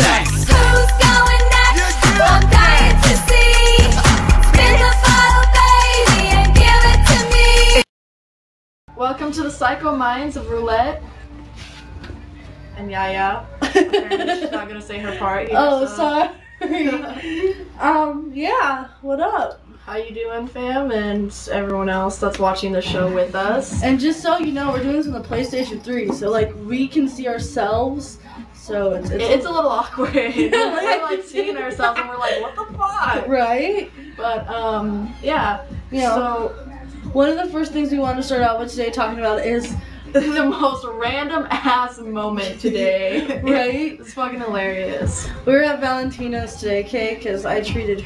sex. Who's going next? I'm dying to see. Spin the bottle, baby, and give it to me. Welcome to the Psykominds of Roulette. And Yaya. Apparently she's not gonna say her part here. Oh, so. sorry. Yeah, what up? How you doing, fam? And everyone else that's watching the show with us. And just so you know, we're doing this on the PlayStation 3, so like we can see ourselves. So it's a little awkward. We're like seeing ourselves and we're like, what the fuck? right. But yeah. You know, So one of the first things we want to start out with today talking about is the most random ass moment today. right. It's fucking hilarious. We were at Valentina's today, okay? Because I treated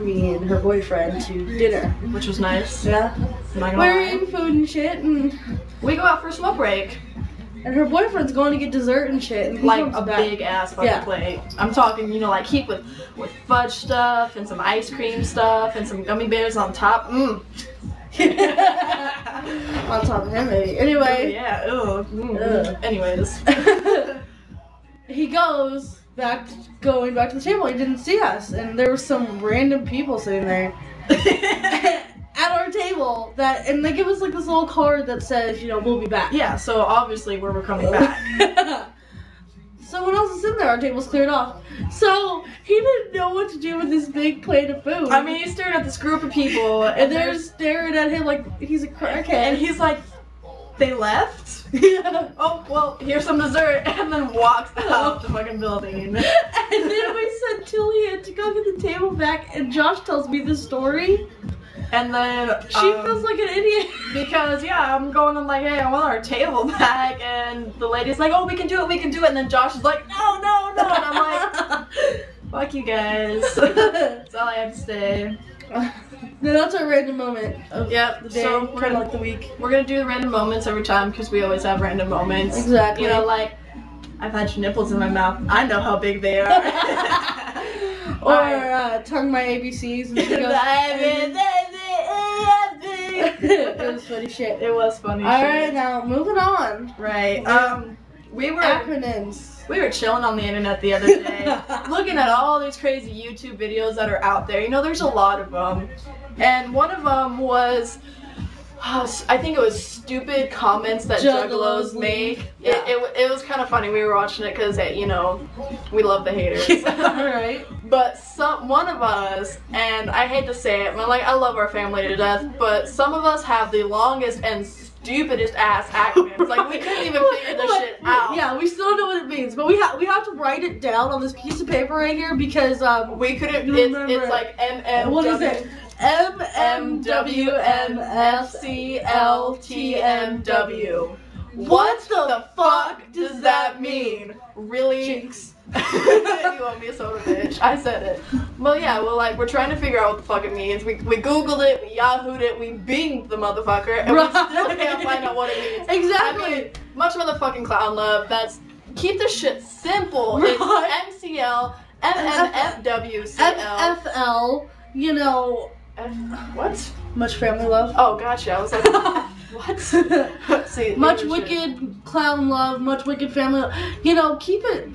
me and her boyfriend to dinner. Which was nice. Yeah. I'm not gonna We're lie. eating food and shit, and We go out for a smoke break. her boyfriend's going to get dessert and shit. And he Like comes a back. big ass fucking Yeah. plate. I'm talking, you know, like heap with fudge stuff and some ice cream stuff and some gummy bears on top. On top of him, maybe. Anyway. Yeah. Ugh. Ugh. Anyways. He going back to the table. He didn't see us, and there were some random people sitting there at our table. And they give us like this little card that says, you know, we'll be back. Yeah. So obviously we're coming back. Someone else is in there. Our table's cleared off. So he didn't know what to do with this big plate of food. I mean, he's staring at this group of people, and they're staring at him like he's a crackhead. and he's like, "They left." Yeah. Oh well, here's some dessert, and then walks out the fucking building. And then we sent Tilly to go get the table back, and Josh tells me the story. And then She feels like an idiot. because I'm like, hey, I want our table back, and the lady's like, oh, we can do it, and then Josh is like, no, and I'm like, fuck you guys. That's all I have to say. No, that's our random moment of Yep. the day, So kind of like the week. we're gonna do the random moments every time because we always have random moments. Exactly. You know, like I've had your nipples in my mouth. I know how big they are. Or tongue my ABCs and she goes, it was funny shit. It was funny. Alright, shit. now moving on. Right. We were Acronyms. We were chilling on the internet the other day, looking at all these crazy YouTube videos that are out there. You know, there's a lot of them. And one of them was, I think it was stupid comments that Juggalos make. Yeah. It was kind of funny. We were watching it because, you know, we love the haters. Alright. But one of us, and I hate to say it, but like I love our family to death, but some of us have the longest and stupidest ass acronyms. Like we couldn't even figure this shit out. Yeah, we still don't know what it means, but we have to wite it down on this piece of paper right here because We couldn't. remember It's it. like MM. What is it? MMWMFCLTMW. What the fuck does that mean? Really? Jinx. You owe me a soda, bitch. I said it. Well, yeah, we're trying to figure out what the fuck it means. We Googled it, we Yahoo'd it, we Binged the motherfucker, and we still can't find out what it means. Exactly. I mean, much motherfucking clown love. Keep this shit simple. Right. It's MCL, MMFWCL. FFL, you know, What? much family love. Oh, gotcha. I was like, what? See, Much English wicked clown love, much wicked family love. You know, keep it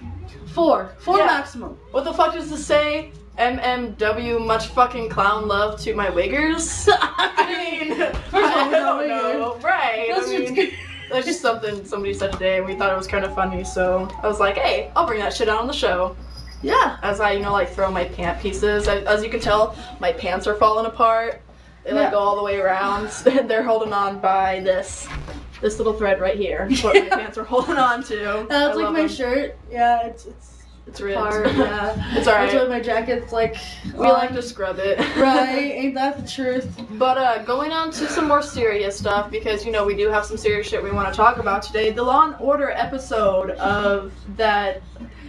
four Yeah. maximum. What the fuck does this say? MMW, much fucking clown love to my wiggers? I mean, I don't know. Right. That's I just mean, that's just something somebody said today, and we thought it was kind of funny, so I was like, hey, I'll bring that shit out on the show. Yeah. As I, you know, like throw my pant pieces. As you can tell, my pants are falling apart. They like go all the way around. They're holding on by this little thread right here. That's what my pants are holding on to. That's I like love my them. shirt. Yeah, it's ripped. hard. Yeah. It's alright. That's what my jacket's like. We like to scrub it. Right, ain't that the truth? But going on to some more serious stuff, because you know we do have some serious shit we want to talk about today. The Law and Order episode of that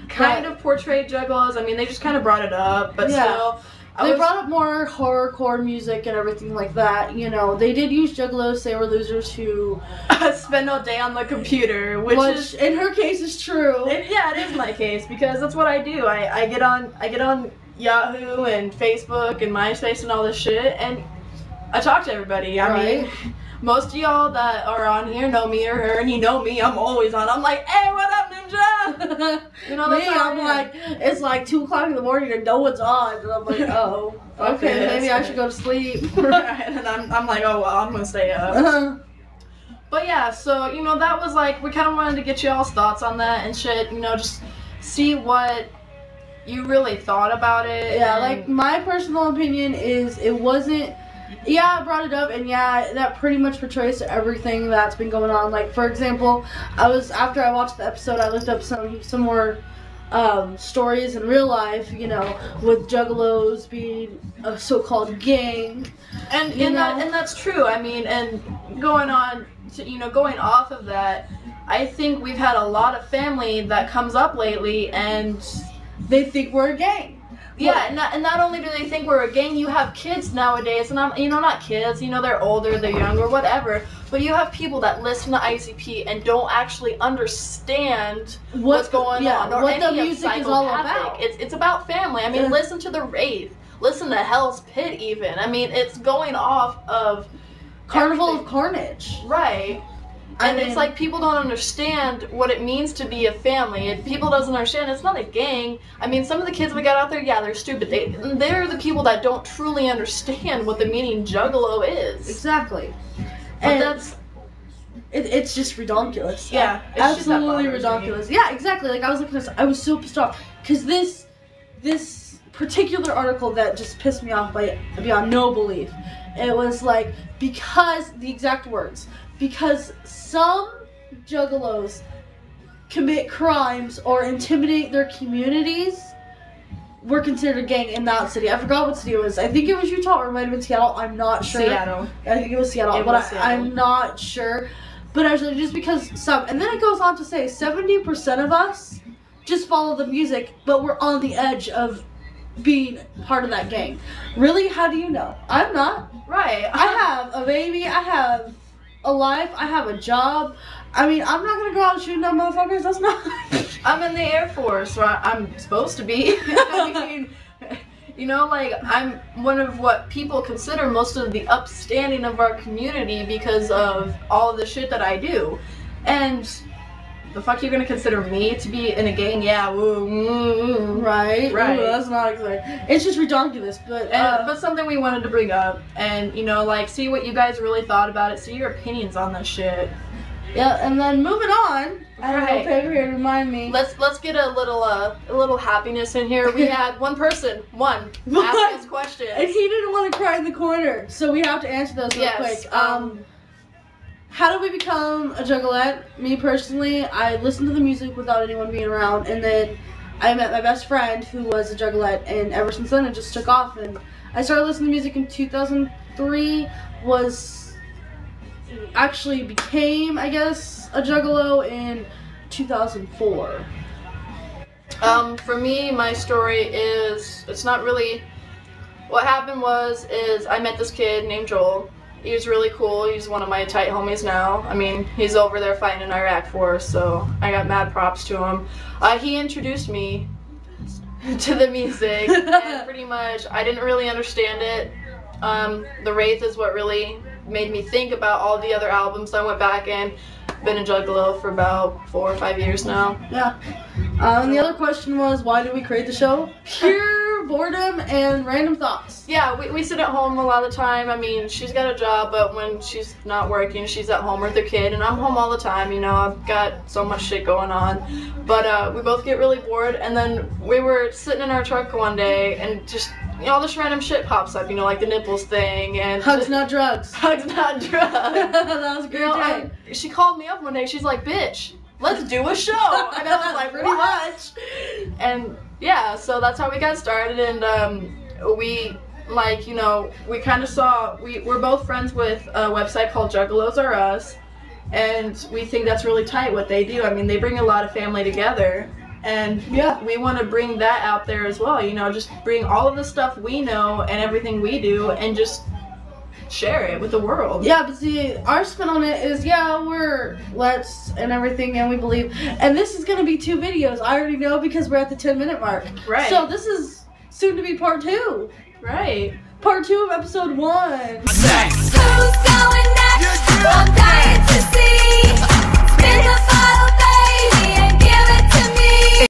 kind of portrayed Juggalos. I mean, they just kind of brought it up, but still. They brought up more horrorcore music and everything like that. You know, they did use Juggalos. They were losers who spend all day on the computer, which is, in her case, is true. Yeah, it is my case because that's what I do. I get on Yahoo and Facebook and MySpace and all this shit, and I talk to everybody. I mean, most of y'all that are on here know me or her, and you know me. I'm always on. I'm like, hey, what up, nigga? ninja. You know, that's Me, how I'm I am. like, it's like 2 o'clock in the morning and no one's on, and I'm like, oh, okay, this. maybe I should go to sleep. Right, and I'm like, oh well, I'm gonna stay up. But yeah, so you know, that was like, we kind of wanted to get you all's thoughts on that and shit. You know, just see what you really thought about it. Yeah, and- like my personal opinion is it wasn't. Yeah, I brought it up, and yeah, that pretty much portrays everything that's been going on. Like, for example, after I watched the episode, I looked up some more stories in real life, you know, with juggalos being a so-called gang. and you know? and that's true. I mean, and going on to, you know, going off of that, I think we've had a lot of family that comes up lately, and They think we're a gang. yeah, and not only do they think we're a gang, you have kids nowadays, and I'm, you know, not kids, you know, they're older, they're younger, whatever, but you have people that listen to ICP and don't actually understand what's going on, or what the any of music is all psychopathic. about. It's about family. I mean, Yeah. listen to the Wraith, listen to Hell's Pit, even. I mean, it's going off of Carnival everything. of Carnage. Right. I And mean- it's like people don't understand what it means to be a family. People doesn't understand it's not a gang. I mean, some of the kids we got out there, yeah, they're stupid. They're the people that don't truly understand what the meaning juggalo is. Exactly. But And that's it's just ridiculous. Yeah, it's just that absolutely bothers me. ridiculous. Yeah, exactly. Like I was looking at this, I was so pissed off because this particular article that just pissed me off beyond no belief. It was like, because the exact words, because some juggalos commit crimes or intimidate their communities, we're considered a gang in that city. I forgot what city it was. I think it was Utah or it might have been Seattle. I'm not sure. Seattle. I think it was Seattle, It but was Seattle. I'm not sure. But actually, just because some, and then it goes on to say 70% of us just follow the music, but we're on the edge of being part of that gang. Really? How do you know? I'm not. right. I have a baby. I have a life. I have a job. I mean, I'm not gonna go out shooting at motherfuckers. That's not. I'm in the Air Force, right? I'm supposed to be. I mean, you know, like, I'm one of what people consider most of the upstanding of our community because of all of the shit that I do. And the fuck you're gonna consider me to be in a gang? Yeah, woo. Right. Right. Ooh, that's not exactly. It's just ridiculous, but But something we wanted to bring up, and, you know, like, see what you guys really thought about it, see your opinions on this shit. yeah. And then moving on. I don't know Right. if Paper here to remind me. Let's get a little happiness in here. We had one person, One. ask us questions. And he didn't want to cry in the corner, so we have to answer those real Yes, quick. How did we become a juggalette? Me personally, I listened to the music without anyone being around, and then I met my best friend who was a juggalette, and ever since then it just took off. And I started listening to music in 2003. Actually became, I guess, a juggalo in 2004. For me, my story is, it's not really, what happened is I met this kid named Joel. He was really cool. He's one of my tight homies now. I mean, he's over there fighting in Iraq for us, so I got mad props to him. He introduced me to the music, and pretty much I didn't really understand it. The Wraith is what really made me think about all the other albums. So I went back and been a juggalo for about 4 or 5 years now. Yeah. And the other question was, why did we create the show? Pure boredom and random thoughts. Yeah, we sit at home a lot of the time. I mean, she's got a job, but when she's not working, she's at home with her kid, and I'm home all the time, you know, I've got so much shit going on. But we both get really bored, and then we were sitting in our truck one day, and just, you know, all this random shit pops up, you know, like the nipples thing, and Hugs, not drugs. hugs, not drugs. That was a great You know, day. and she called me up one day, she's like, bitch, let's do a show. And I was like, Pretty what? much. And yeah, so that's how we got started, and we, like, you know, we kind of saw, we're both friends with a website called Juggalos Are Us, and we think that's really tight what they do. I mean, they bring a lot of family together, and Yeah. we want to bring that out there as well, you know, just bring all of the stuff we know and everything we do and just share it with the world. Yeah, but see, our spin on it is, yeah, we're let's and everything, and we believe. And this is going to be 2 videos. I already know because we're at the 10-minute mark. Right. So this is soon to be part 2. Right. Part 2 of episode 1. Who's going next? I'm dying to see.